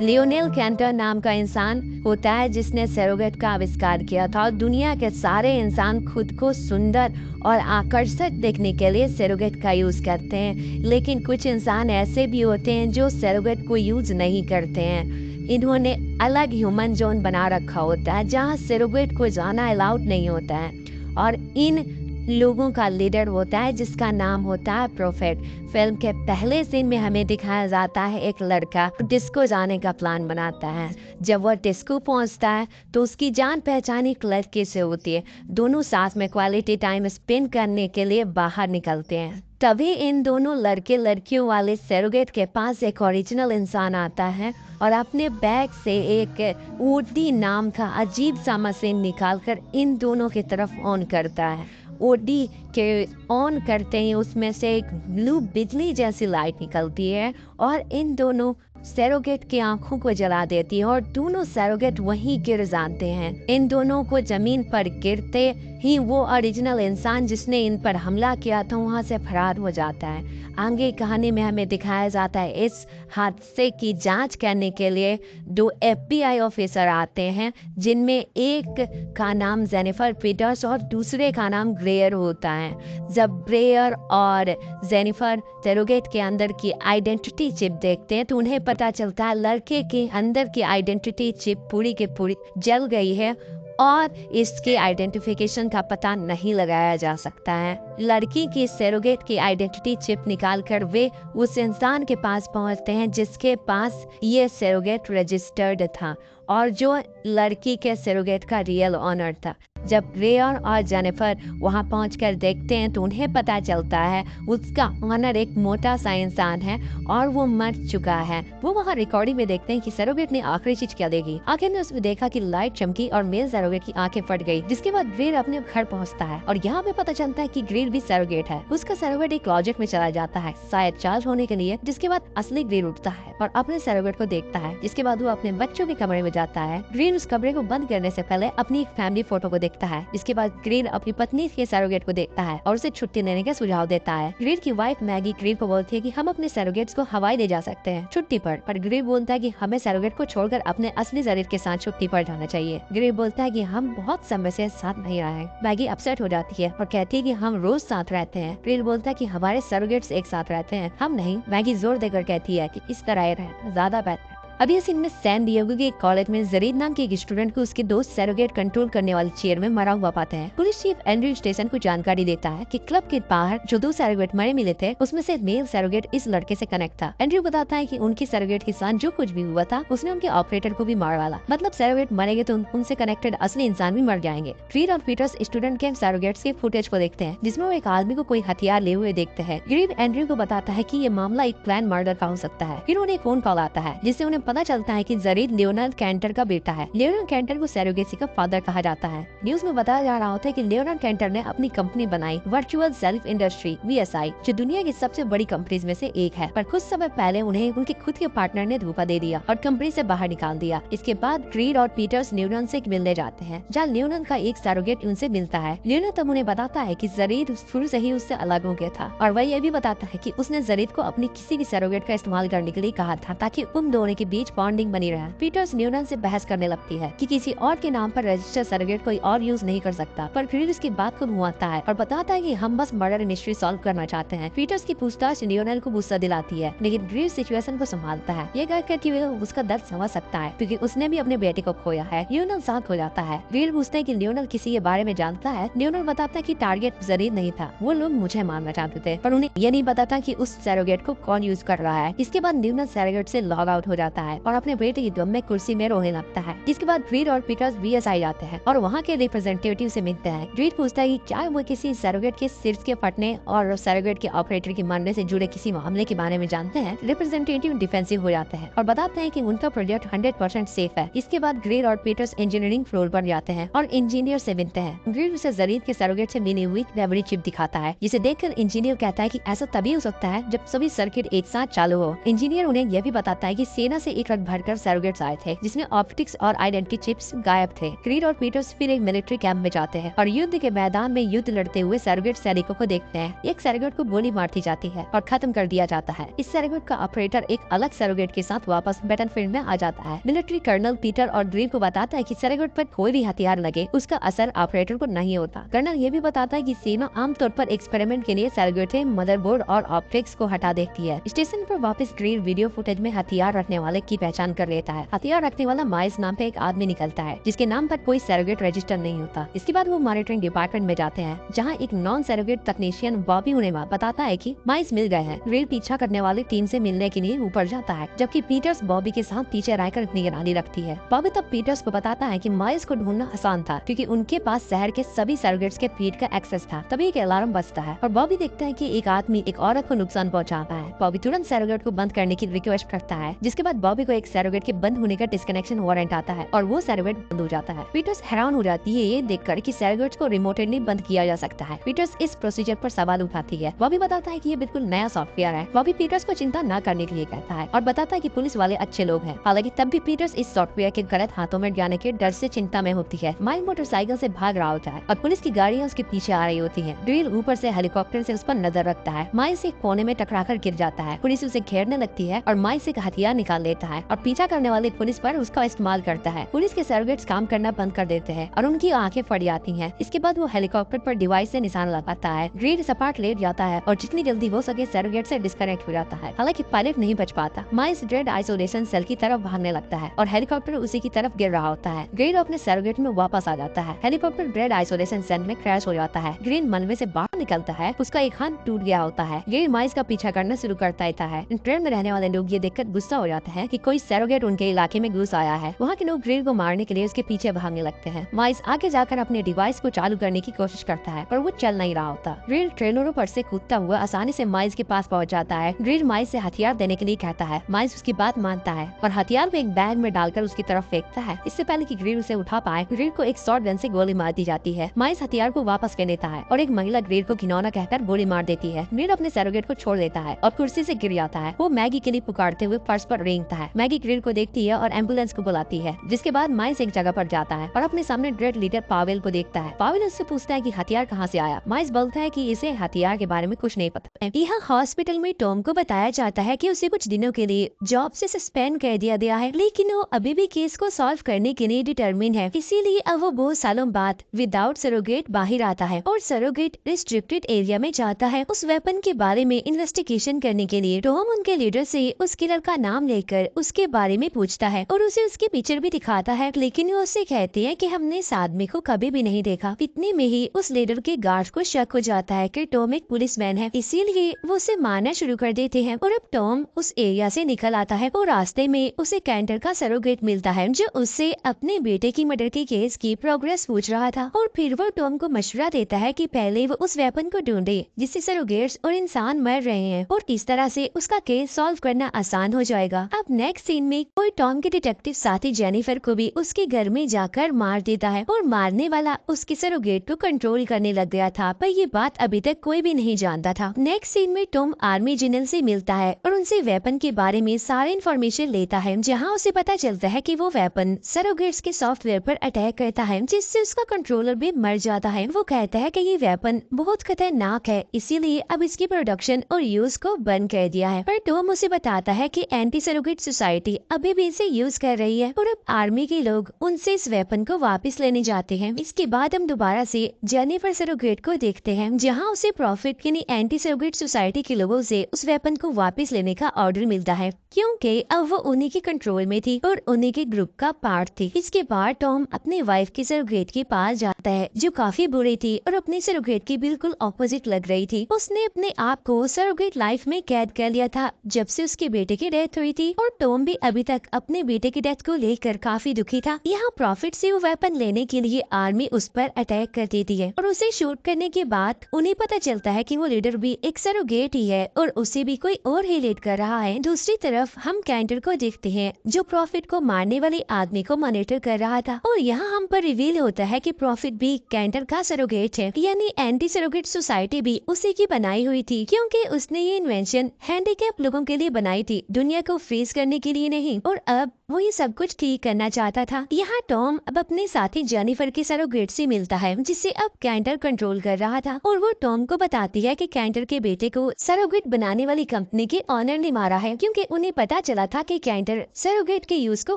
Lionel canter नाम का इंसान होता है जिसने सरोगेट का आविष्कार किया था और दुनिया के सारे इंसान खुद को सुंदर और आकर्षक देखने के लिए सरोगेट का यूज करते हैं, लेकिन कुछ इंसान ऐसे भी होते हैं जो सरोगेट को यूज नहीं करते हैं। इन्होंने अलग ह्यूमन जोन बना रखा होता है जहाँ सरोगेट को जाना अलाउड नहीं होता है, और इन लोगों का लीडर होता है जिसका नाम होता है प्रोफेट। फिल्म के पहले सीन में हमें दिखाया जाता है एक लड़का डिस्को जाने का प्लान बनाता है। जब वह डिस्को पहुंचता है तो उसकी जान पहचान एक लड़के से होती है। दोनों साथ में क्वालिटी टाइम स्पेंड करने के लिए बाहर निकलते हैं। तभी इन दोनों लड़के लड़कियों वाले सरोगेट के पास एक ओरिजिनल इंसान आता है और अपने बैग से एक ओडी नाम का अजीब सा मशीन निकालकर इन दोनों की तरफ ऑन करता है। ओडी के ऑन करते ही उसमें से एक ब्लू बिजली जैसी लाइट निकलती है और इन दोनों सरोगेट की आंखों को जला देती है और दोनों सरोगेट वहीं गिर जाते हैं। इन दोनों को जमीन पर गिरते ही वो ओरिजिनल इंसान जिसने इन पर हमला किया था वहां से फरार हो जाता है। आगे कहानी में हमें दिखाया जाता है इस हादसे की जांच करने के लिए 2 FBI ऑफिसर आते हैं, जिनमें एक का नाम जेनिफर पीटर्स और दूसरे का नाम ग्रेयर होता है। जब ग्रेयर और जेनिफर सरोगेट के अंदर की आइडेंटिटी चिप देखते हैं तो उन्हें पता चलता है लड़के के अंदर की आइडेंटिटी चिप पूरी की पूरी जल गई है और इसके आइडेंटिफिकेशन का पता नहीं लगाया जा सकता है। लड़की की सरोगेट की आइडेंटिटी चिप निकालकर वे उस इंसान के पास पहुंचते हैं जिसके पास ये सरोगेट रजिस्टर्ड था और जो लड़की के सरोगेट का रियल ऑनर था। जब ग्रेयर और जेनिफर वहां पहुंचकर देखते हैं तो उन्हें पता चलता है उसका ऑनर एक मोटा सा इंसान है और वो मर चुका है। वो वहां रिकॉर्डिंग में देखते हैं कि सरोगेट ने आखिरी चीज क्या देखी। आखिर ने उसमें देखा कि लाइट चमकी और मेल सरोगेट की आंखें फट गई, जिसके बाद ग्रेयर अपने घर पहुंचता है और यहाँ पे पता चलता है कि ग्रेयर भी सरोगेट है। उसका सरोगेट एक क्लोजेट में चला जाता है शायद चार्ज होने के लिए, जिसके बाद असली ग्रेयर उठता है और अपने सरोगेट को देखता है। जिसके बाद वो अपने बच्चों के कमरे में जाता है। ग्रेयर उस कमरे को बंद करने से पहले अपनी एक फैमिली फोटो को देखता है। इसके बाद ग्रेयर अपनी पत्नी के सरोगेट को देखता है और उसे छुट्टी लेने का सुझाव देता है। ग्रेयर की वाइफ मैगी ग्रेयर को बोलती है कि हम अपने सरोगेट्स को हवाई ले जा सकते हैं छुट्टी पर ग्रेयर बोलता है कि हमें सरोगेट को छोड़कर अपने असली शरीर के साथ छुट्टी पर जाना चाहिए। ग्रेयर बोलता है कि हम बहुत समय से साथ नहीं रहे। मैगी अपसेट हो जाती है और कहती है कि हम रोज साथ रहते हैं। ग्रेयर बोलता है कि हमारे सरोगेट्स एक साथ रहते हैं, हम नहीं। मैगी जोर देकर कहती है कि इस तरह रहना ज्यादा बेहतर है। अभी इस सीन में सैन डिएगो के कॉलेज में जरीद नाम के एक स्टूडेंट को उसके दोस्त सरोगेट कंट्रोल करने वाली चेयर में मरा हुआ पाते हैं। पुलिस चीफ एंड्रयू स्टेशन को जानकारी देता है कि क्लब के बाहर जो 2 सरोगेट मरे मिले थे उसमें से मेल सरोगेट इस लड़के से कनेक्ट था। एंड्रयू बताता है कि उनकी सरोगेट के साथ जो कुछ भी हुआ था उसने उनके ऑपरेटर को भी मार डाला। मतलब सरोगेट मरेंगे तो उनसे कनेक्टेड असली इंसान भी मर जाएंगे। ग्रेयर और पीटर्स स्टूडेंट के सरोगेट्स के फुटेज को देखते हैं जिसमें वो एक आदमी को कोई हथियार ले हुए देखते हैं। ग्रेयर एंड्रयू को बताता है कि ये मामला एक प्लान मर्डर का हो सकता है। फिर उन्हें फोन कॉल आता है जिससे उन्हें पता चलता है कि जरीद लियोनेल कैंटर का बेटा है। लियोनेल कैंटर को सरोगेसी का फादर कहा जाता है। न्यूज में बताया जा रहा होता है कि लियोनेल कैंटर ने अपनी कंपनी बनाई वर्चुअल सेल्फ इंडस्ट्री VSI, जो दुनिया की सबसे बड़ी कंपनीज में से एक है। पर कुछ समय पहले उन्हें उनके खुद के पार्टनर ने धोखा दे दिया और कंपनी से बाहर निकाल दिया। इसके बाद ग्रेयर और पीटर्स लियोनेल से मिलने जाते हैं जहाँ लियोनेल का एक सरोगेट उनसे मिलता है। लियोनेल तब उन्हें बताता है कि जरीद शुरू से ही उससे अलग हो गया था और वह यह भी बताता है कि उसने जरीद को अपनी किसी भी सरोगेट का इस्तेमाल करने के लिए कहा था ताकि उन दोनों के बीच बॉन्डिंग बनी रहे। पीटर्स लियोनेल से बहस करने लगती है कि किसी और के नाम पर रजिस्टर सरोगेट कोई और यूज नहीं कर सकता, पर ग्रेयर इसकी बात को घुमाता है और बताता है कि हम बस मर्डर मिस्ट्री सॉल्व करना चाहते हैं। पीटर्स की पूछताछ लियोनेल को गुस्सा दिलाती है, लेकिन ग्रेयर सिचुएशन को संभालता है। ये कहकर कि वह उसका दर्द समझ सकता है क्योंकि उसने भी अपने बेटे को खोया है। लियोनेल शांत हो जाता है। ग्रेयर पूछते हैं कि लियोनेल किसी के बारे में जानता है। लियोनेल बताता है कि टारगेट जरीद नहीं था, वो लोग मुझे मारना चाहते थे, पर उन्हें ये नहीं बताता कि उस सरोगेट को कौन यूज कर रहा है। इसके बाद लियोनेल सरोगेट से लॉग आउट हो जाता है और अपने बेटे की दम में कुर्सी में रोने लगता है। जिसके बाद ग्रेयर और पीटर्स VSI जाते हैं और वहाँ के रिप्रेजेंटेटिव से मिलते हैं। ग्रेयर पूछता है कि क्या वो किसी सरोगेट के सिर के फटने और सरोगेट के ऑपरेटर के मरने से जुड़े किसी मामले के बारे में जानते हैं। रिप्रेजेंटेटिव डिफेंसिव हो जाते हैं और बताते हैं कि उनका प्रोजेक्ट 100% सेफ है। इसके बाद ग्रेयर और पीटर्स इंजीनियरिंग फ्लोर पर जाते हैं और इंजीनियर से मिलते हैं। ग्रेयर उसे जरीद के सरोगेट से मिली हुई मेमोरी चिप दिखाता है, जिसे देखकर इंजीनियर कहता है कि ऐसा तभी हो सकता है जब सभी सर्किट एक साथ चालू हो। इंजीनियर उन्हें यह भी बताता है कि सेना से एक ट्रक भरकर सरोगेट्स आए थे जिसमें ऑप्टिक्स और आइडेंटिटी चिप्स गायब थे। क्रीड और पीटर्स फिर एक मिलिट्री कैंप में जाते हैं और युद्ध के मैदान में युद्ध लड़ते हुए सरोगेट सैनिकों को देखते हैं। एक सरोगेट को गोली मार दी जाती है और खत्म कर दिया जाता है। इस सरोगेट का ऑपरेटर एक अलग सरोगेट के साथ वापस बैटलफील्ड में आ जाता है। मिलिट्री कर्नल पीटर और ग्रीव को बताता है कि सरोगेट पर कोई भी हथियार लगे उसका असर ऑपरेटर को नहीं होता। कर्नल ये भी बताता है कि सेना आमतौर पर एक्सपेरिमेंट के लिए सरोगेट से मदरबोर्ड और ऑप्टिक्स को हटा देती है। स्टेशन पर वापस ग्रीव वीडियो फुटेज में हथियार रखने वाले की पहचान कर लेता है। हथियार रखने वाला माइस नाम पे एक आदमी निकलता है जिसके नाम पर कोई सरोगेट रजिस्टर नहीं होता। इसके बाद वो मॉनिटरिंग डिपार्टमेंट में जाते हैं जहाँ एक नॉन सरोगेट तकनीशियन बॉबी उन्हें बताता है कि माइस मिल गए हैं। ग्रीव पीछा करने वाली टीम से मिलने के लिए ऊपर जाता है जबकि पीटर्स बॉबी के साथ पीछे रहकर निगरानी रखती है। बॉबी तब पीटर्स को बताता है कि माइस को ढूंढना आसान था क्योंकि उनके पास शहर के सभी सरोगेट्स के फीड का एक्सेस था। तभी एक अलार्म बजता है और बॉबी देखता है कि एक आदमी एक औरत को नुकसान पहुंचाता है। बॉबी तुरंत सरोगेट को बंद करने की रिक्वेस्ट करता है जिसके बाद बॉबी को एक सरोगेट के बंद होने का डिस्कनेक्शन वारंट आता है और वो सरोगेट बंद हो जाता है। पीटर्स हैरान हो जाती है ये देखकर कि सरोगेट्स को रिमोटली बंद किया जा सकता है। पीटर्स इस प्रोसीजर पर सवाल उठाती है। बॉबी बताता है कि ये बिल्कुल नया सॉफ्टवेयर है। बॉबी पीटर्स को चिंता न करने के लिए कहता है और बताता है कि पुलिस वाले अच्छे लोग हैं। हालांकि तब भी पीटर्स इस सॉफ्टवेयर के गलत हाथों में जाने के डर से चिंता में होती है। माइल मोटरसाइकिल से भाग रहा होता है और पुलिस की गाड़ियां उसके पीछे आ रही होती हैं। ड्रिल ऊपर से हेलीकॉप्टर से उस पर नजर रखता है। माइस एक कोने में टकराकर गिर जाता है। पुलिस उसे घेरने लगती है और माइस एक हथियार निकाल लेता है और पीछा करने वाली पुलिस पर उसका इस्तेमाल करता है। पुलिस के सरोगेट्स काम करना बंद कर देते हैं और उनकी आंखें फट जाती हैं। इसके बाद वो हेलीकॉप्टर पर डिवाइस से निशान लगाता है। ग्रीड सपाट लेट जाता है और जितनी जल्दी हो सके सरोगेट से डिस्कनेक्ट हो जाता है। हालांकि पायलट नहीं बच पाता। माइस ड्रेड आइसोलेशन सेल की तरफ भागने लगता है और हेलीकॉप्टर उसी की तरफ गिर रहा होता है। ग्रीड अपने सरोगेट में वापस आ जाता है। हेलीकॉप्टर ड्रेड आइसोलेशन सेल में क्रैश हो जाता है। ग्रीन मलबे से बाहर निकलता है। उसका एक हाथ टूट गया होता है। ग्रीड माइस का पीछा करना शुरू करता है। ट्रेन में रहने वाले लोग ये देखकर गुस्सा हो जाते हैं कि कोई सरोगेट उनके इलाके में घुस आया है। वहाँ के लोग ग्रीड को मारने के लिए उसके पीछे भागने लगते हैं। माइस आगे जाकर अपने डिवाइस को चालू करने की कोशिश करता है पर वो चल नहीं रहा होता। ग्रीड ट्रेनरों पर से कूदता हुआ आसानी से माइस के पास पहुँच जाता है। ग्रीड माइस से हथियार देने के लिए कहता है। माइस उसकी बात मानता है और हथियार को एक बैग में डालकर उसकी तरफ फेंकता है। इससे पहले कि ग्रीड उसे उठा पाए ग्रीड को एक शॉर्ट गन से गोली मार दी जाती है। माइस हथियार को वापस ले लेता है और एक महिला ग्रीड को घिनौना कहकर गोली मार देती है। ग्रीड अपने सरोगेट को छोड़ देता है और कुर्सी से गिर जाता है। वो मैगी के लिए पुकारते हुए फर्श पर रेंगता है। मैगी ग्रीड को देखती है और एम्बुलेंस को बुलाती है। जिसके बाद माइस एक जगह पर जाता है और अपने सामने ड्रेड लीडर पावेल को देखता है। पावेल उससे पूछता है कि हथियार कहाँ से आया। माइस बोलता है कि इसे हथियार के बारे में कुछ नहीं पता। यहाँ हॉस्पिटल में टॉम को बताया जाता है कि उसे कुछ दिनों के लिए जॉब से सस्पेंड कर दिया गया है, लेकिन वो अभी भी केस को सॉल्व करने के लिए डिटरमिन है। इसीलिए अब वो बहुत सालों बाद विदाउट सरोगेट बाहर आता है और सरोगेट रिस्ट्रिक्टेड एरिया में जाता है उस वेपन के बारे में इन्वेस्टिगेशन करने के लिए। टॉम उनके लीडर से उस किलर का नाम लेकर उसके बारे में पूछता है और उसे उसकी पिक्चर भी दिखाता है, लेकिन वो उससे कहते हैं कि हमने इस आदमी को कभी भी नहीं देखा। इतने में ही उस लीडर के गार्ड को शक हो जाता है कि टॉम एक पुलिसमैन है, इसीलिए वो उसे मारना शुरू कर देते हैं। और अब टॉम उस एरिया से निकल आता है और रास्ते में उसे कैंटर का सरोगेट मिलता है जो उससे अपने बेटे की मर्डर के केस की प्रोग्रेस पूछ रहा था। और फिर वो टॉम को मशवरा देता है कि पहले वो उस वेपन को ढूंढे जिससे सरोगेट्स और इंसान मर रहे हैं और इस तरह से उसका केस सॉल्व करना आसान हो जाएगा। अब नेक्स्ट सीन में कोई टॉम के डिटेक्टिव साथी जेनिफर को भी उसके घर में जाकर मार देता है और मारने वाला उसके सरोगेट को कंट्रोल करने लग गया था, पर ये बात अभी तक कोई भी नहीं जानता था। नेक्स्ट सीन में टॉम आर्मी जनरल से मिलता है और उनसे वेपन के बारे में सारे इन्फॉर्मेशन लेता है, जहाँ उसे पता चलता है कि वो वेपन सरोगेट्स के सॉफ्टवेयर पर अटैक करता है जिससे उसका कंट्रोलर भी मर जाता है। वो कहता है कि ये वेपन बहुत खतरनाक है, इसीलिए अब इसकी प्रोडक्शन और यूज को बंद कर दिया है। पर टॉम उसे बताता है कि एंटी सरोगेट सोसाइटी अभी भी इसे यूज कर रही है और अब आर्मी के लोग उनसे इस वेपन को वापस लेने जाते हैं। इसके बाद हम दोबारा से जेनिफर सरोगेट को देखते हैं, जहाँ उसे प्रॉफिट के एंटी सरोगेट सोसाइटी के लोगों से उस वेपन को वापस लेने का ऑर्डर मिलता है क्योंकि अब वो उन्हीं के कंट्रोल में थी और उन्हीं के ग्रुप का पार्ट थी। इसके बाद टॉम अपने वाइफ के सरोगेट के पास जाता है जो काफी बुरी थी और अपने सरोगेट की बिल्कुल ऑपोजिट लग रही थी। उसने अपने आप को सरोगेट लाइफ में कैद कर लिया था जब से उसके बेटे की डेथ हुई थी और टॉम भी अभी तक अपने बेटे की डेथ को लेकर काफी दुखी था। यहाँ प्रॉफिट से वो वेपन लेने के लिए आर्मी उस पर अटैक कर देती है और उसे शूट करने के बाद उन्हें पता चलता है कि वो लीडर भी एक सरोगेट ही है और उसे भी कोई और ही लीड कर रहा है। दूसरी तरफ हम कैंटर को देखते हैं जो प्रॉफिट को मारने वाले आदमी को मॉनिटर कर रहा था और यहाँ हम पर रिवील होता है कि प्रॉफिट भी कैंटर का सरोगेट है, यानी एंटी सरोगेट सोसाइटी भी उसी की बनाई हुई थी क्योंकि उसने ये इन्वेंशन हैंडीकैप लोगों के लिए बनाई थी दुनिया को फ्रीज करने के लिए नहीं, और अब वो ये सब कुछ ठीक करना चाहता था। यहाँ टॉम अब अपने साथी जेनिफर के सरोगेट से मिलता है, जिसे अब कैंटर कंट्रोल कर रहा था, और वो टॉम को बताती है कि कैंटर के बेटे को सरोगेट बनाने वाली कंपनी के ऑनर ने मारा है, क्योंकि उन्हें पता चला था कि कैंटर सरोगेट के यूज को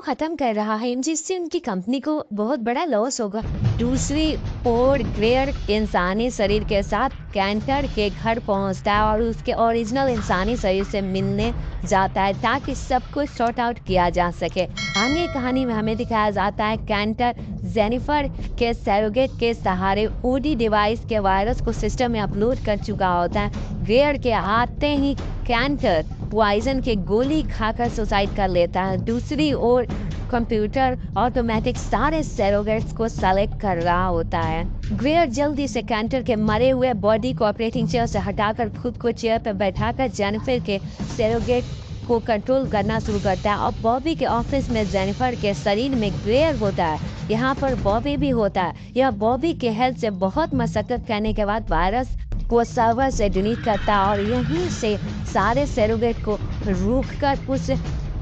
खत्म कर रहा है, जिससे उनकी कंपनी को बहुत बड़ा लॉस होगा। दूसरी ओर ग्रेयर इंसानी शरीर के साथ कैंटर के घर पहुंचता है और उसके ओरिजिनल इंसानी शरीर से मिलने जाता है, ताकि सब कुछ सॉर्ट आउट किया जा सके। आगे कहानी में हमें दिखाया जाता है कैंटर जेनिफर के सरोगेट के सहारे ओडी डिवाइस के वायरस को सिस्टम में अपलोड कर चुका होता है। ग्रेयर के आते ही कैंटर पॉइजन के गोली खाकर सुसाइड कर लेता है। दूसरी ओर कंप्यूटर ऑटोमेटिक सारे सरोगेट्स को सेलेक्ट कर रहा होता है। ग्रेयर जल्दी से कैंटर के मरे हुए बॉडी को ऑपरेटिंग चेयर से हटाकर खुद को चेयर पर बैठाकर जेनिफर के सरोगेट को कंट्रोल करना शुरू करता है, और बॉबी के ऑफिस में जेनिफर के शरीर में ग्रेयर होता है। यहाँ पर बॉबी भी होता है। यह बॉबी के हेल्थ से बहुत मशक्कत करने के बाद वायरस को सर्वर से डिलीट करता है, और यहीं से सारे सरोगेट को रोककर उसे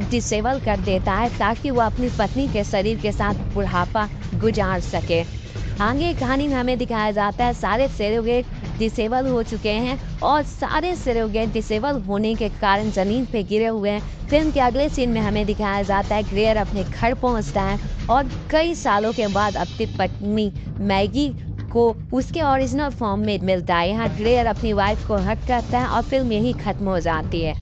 डिसेबल कर देता है, ताकि वो अपनी पत्नी के शरीर के साथ बुढ़ापा गुजार सके। आगे कहानी में हमें दिखाया जाता है सारे सरोगेट डिसेबल हो चुके हैं, और सारे सरोगेट डिसेबल होने के कारण जमीन पे गिरे हुए हैं। फिल्म के अगले सीन में हमें दिखाया जाता है ग्रेयर अपने घर पहुंचता है, और कई सालों के बाद अपनी पत्नी मैगी को उसके ओरिजिनल फॉर्म में मिलता है। यहाँ ग्रेयर अपनी वाइफ को हक करता है, और फिल्म यही खत्म हो जाती है।